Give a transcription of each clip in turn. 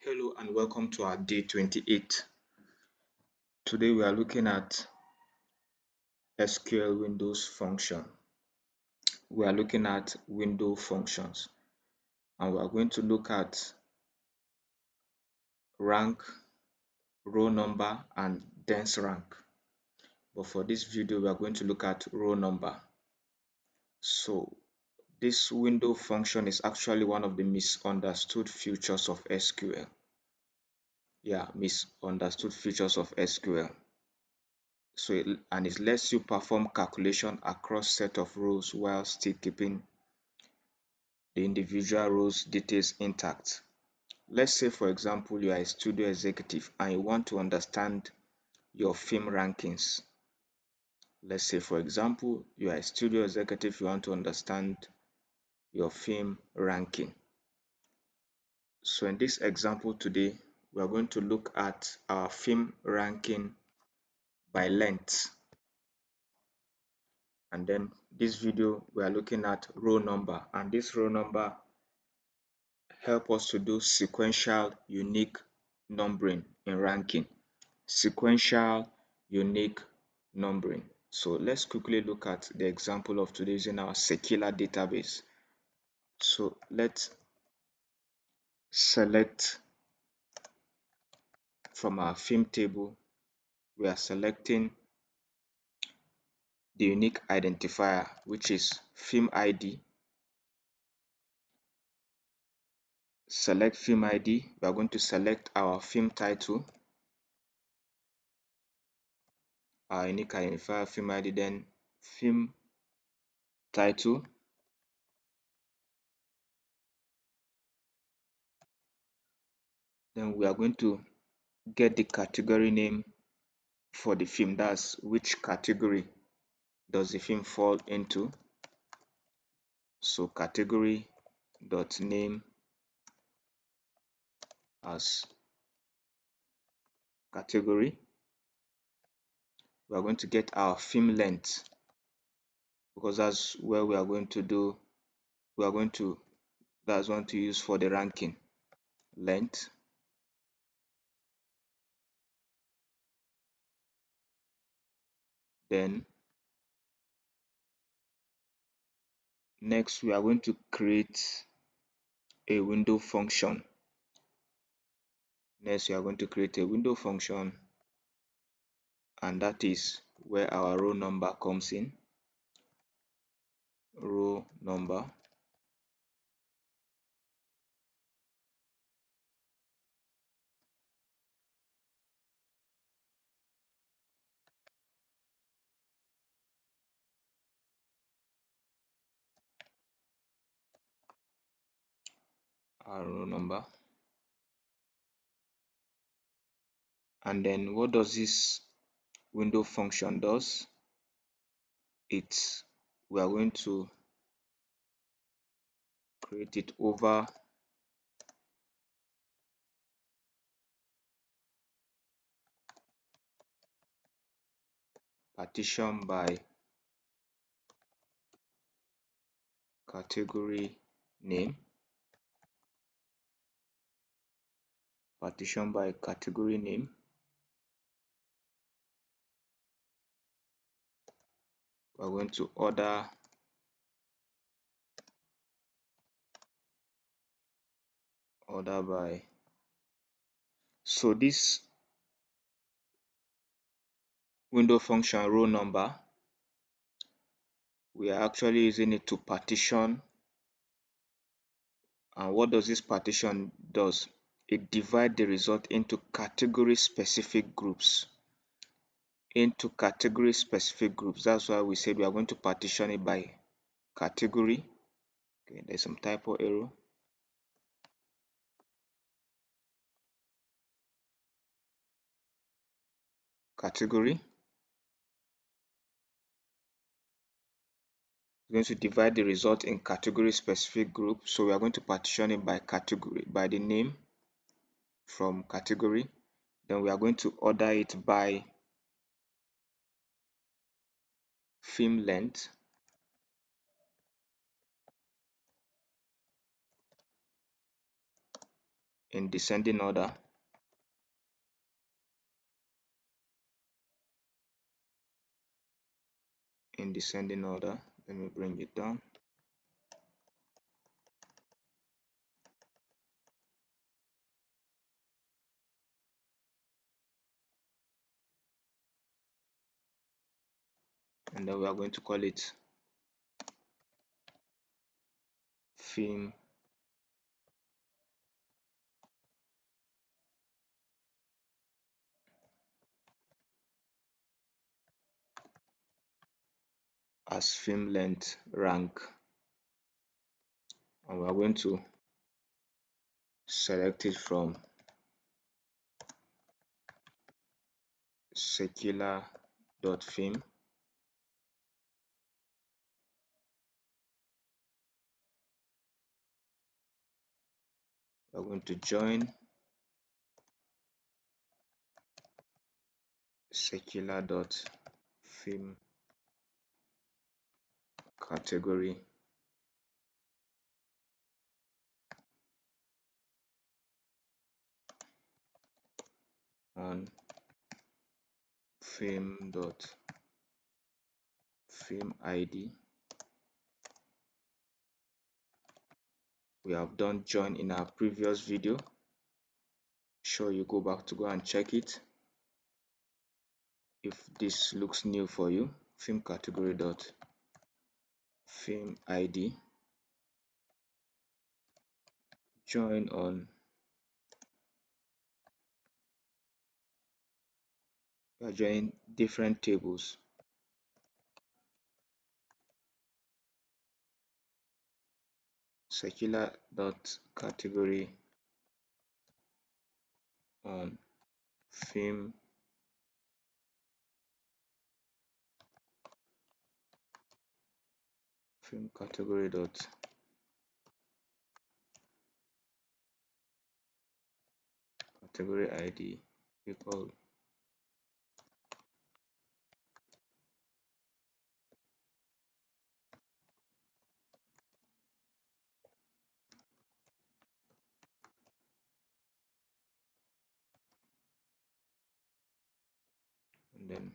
Hello and welcome to our day 28. Today we are looking at SQL Windows function. We are looking at window functions and we are going to look at rank, row number and dense rank. But for this video we are going to look at row number. So this window function is actually one of the misunderstood features of SQL. Misunderstood features of SQL. It lets you perform calculation across set of rows while still keeping the individual rows details intact. Let's say for example you are a studio executive and you want to understand your film rankings. Let's say for example you are a studio executive, you want to understand your film ranking. So in this example today we are going to look at our film ranking by length. And then this video we are looking at row number, and this row number help us to do sequential unique numbering in ranking. Sequential unique numbering. So let's quickly look at the example of today using our Sakila database. So let's select from our film table. We are selecting the unique identifier, which is film ID. Select film ID. We are going to select our film title, our unique identifier film ID, then film title. Then we are going to get the category name for the film. That's which category does the film fall into. So category dot name as category. We are going to get our film length because that's where we are going to do. That's one to use for the ranking. Length. Then next we are going to create a window function. Next we are going to create a window function, and that is where our row number comes in. Row number. Our row number. And then what does this window function does? We are going to create it over partition by category name. Partition by category name. We are going to order by. So this window function row number, we are actually using it to partition. And what does this partition does? It divides the result into category specific groups. That's why we said we are going to partition it by category. Okay, there's some typo error. Category. We're going to divide the result in category specific group. So we are going to partition it by category, by the name from category. Then we are going to order it by film length. in descending order. Let me bring it down. And then we are going to call it film as film length rank, and we are going to select it from Sakila.film. We are going to join Sakila.film category on film.film ID. We have done join in our previous video. Sure, you go back to go and check it. If this looks new for you, film category dot film ID, join on, we are joining different tables. Sakila dot category on film category dot category ID equal and then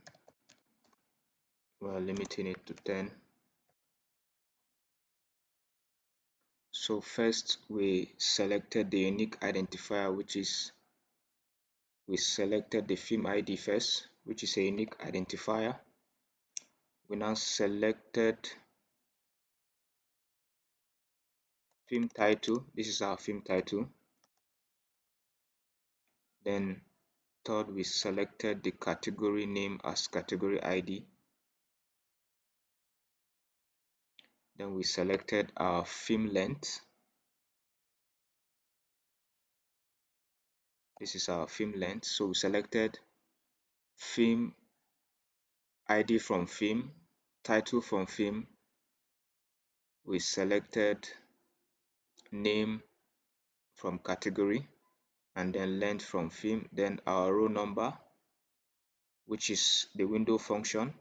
we are limiting it to 10. So first we selected the unique identifier, which is, we selected the film ID first, which is a unique identifier. We now selected film title. This is our film title. Then third, we selected the category name as category ID. Then we selected our film length. This is our film length. So we selected film ID from film, title from film. We selected name from category, and then length from film. Then our row number, which is the window function.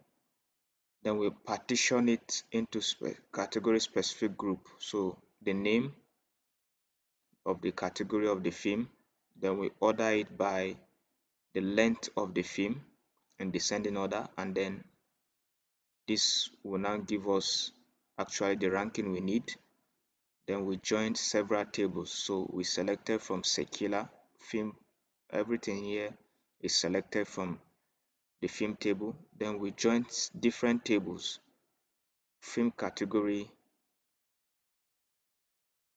Then we partition it into category specific group. So the name of the category of the film, then we order it by the length of the film in descending order, and then this will now give us actually the ranking we need. Then we joined several tables. So we selected from Sakila film, everything here is selected from the film table. Then we joined different tables. Film category,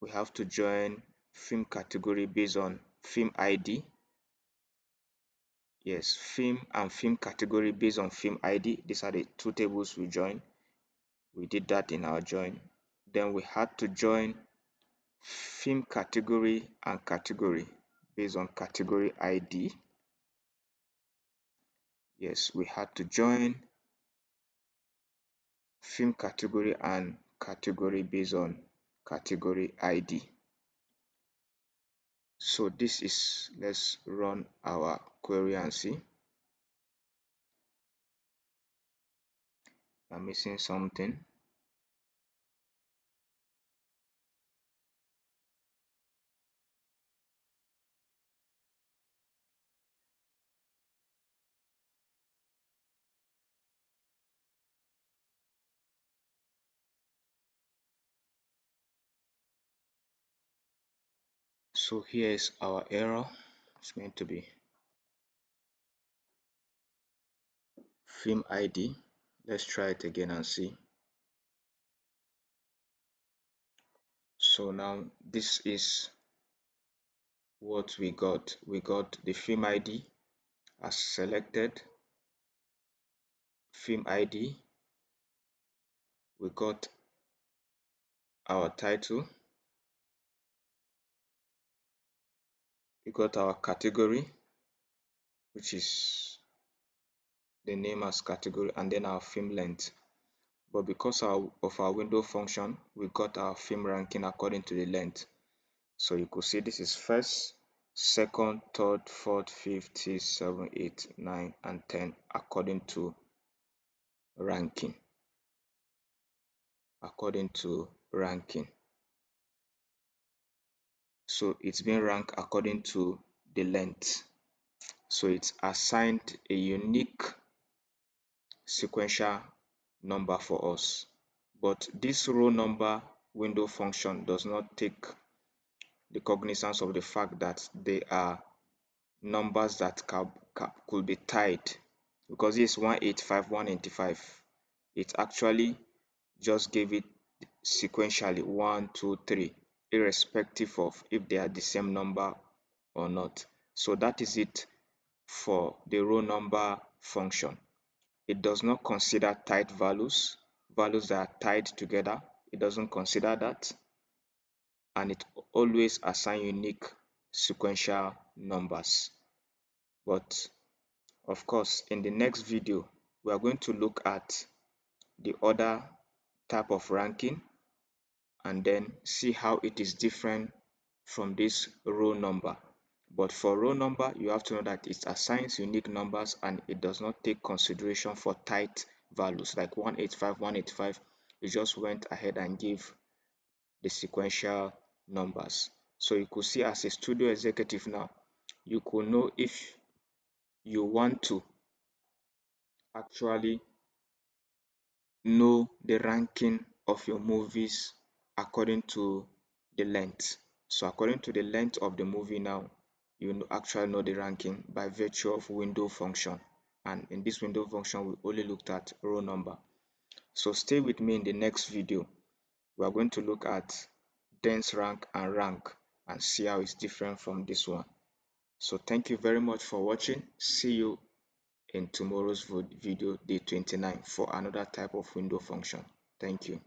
we have to join film category based on film ID. Yes, film and film category based on film ID. These are the two tables we join. We did that in our join. Then we had to join film category and category based on category ID. Yes, we had to join film category and category based on category ID. So this is, let's run our query and see. I'm missing something. So here is our error. It's going to be film ID. Let's try it again and see. So now this is what we got. We got the film ID as selected, film ID. We got our title. We got our category, which is the name as category, and then our film length. But because of our window function, we got our film ranking according to the length. So you could see this is first, second, third, fourth, fifth, sixth, seventh, eighth, nine, and 10 according to ranking. According to ranking. So it's being ranked according to the length. So it's assigned a unique sequential number for us. But this row number window function does not take the cognizance of the fact that they are numbers that could be tied, because this 185, 185, it actually just gave it sequentially 1, 2, 3, irrespective of if they are the same number or not. So that is it for the row number function. It does not consider tied values, values that are tied together. It doesn't consider that, and it always assigns unique sequential numbers. But of course, in the next video, we are going to look at the other type of ranking and then see how it is different from this row number. But for row number, you have to know that it assigns unique numbers and it does not take consideration for tight values like 185, 185. It just went ahead and gave the sequential numbers. So you could see as a studio executive now, you could know if you want to actually know the ranking of your movies according to the length. So according to the length of the movie now, you actually know the ranking by virtue of window function. And in this window function, we only looked at row number. So stay with me in the next video. We are going to look at dense rank and rank and see how it's different from this one. So thank you very much for watching. See you in tomorrow's video, day 29, for another type of window function. Thank you.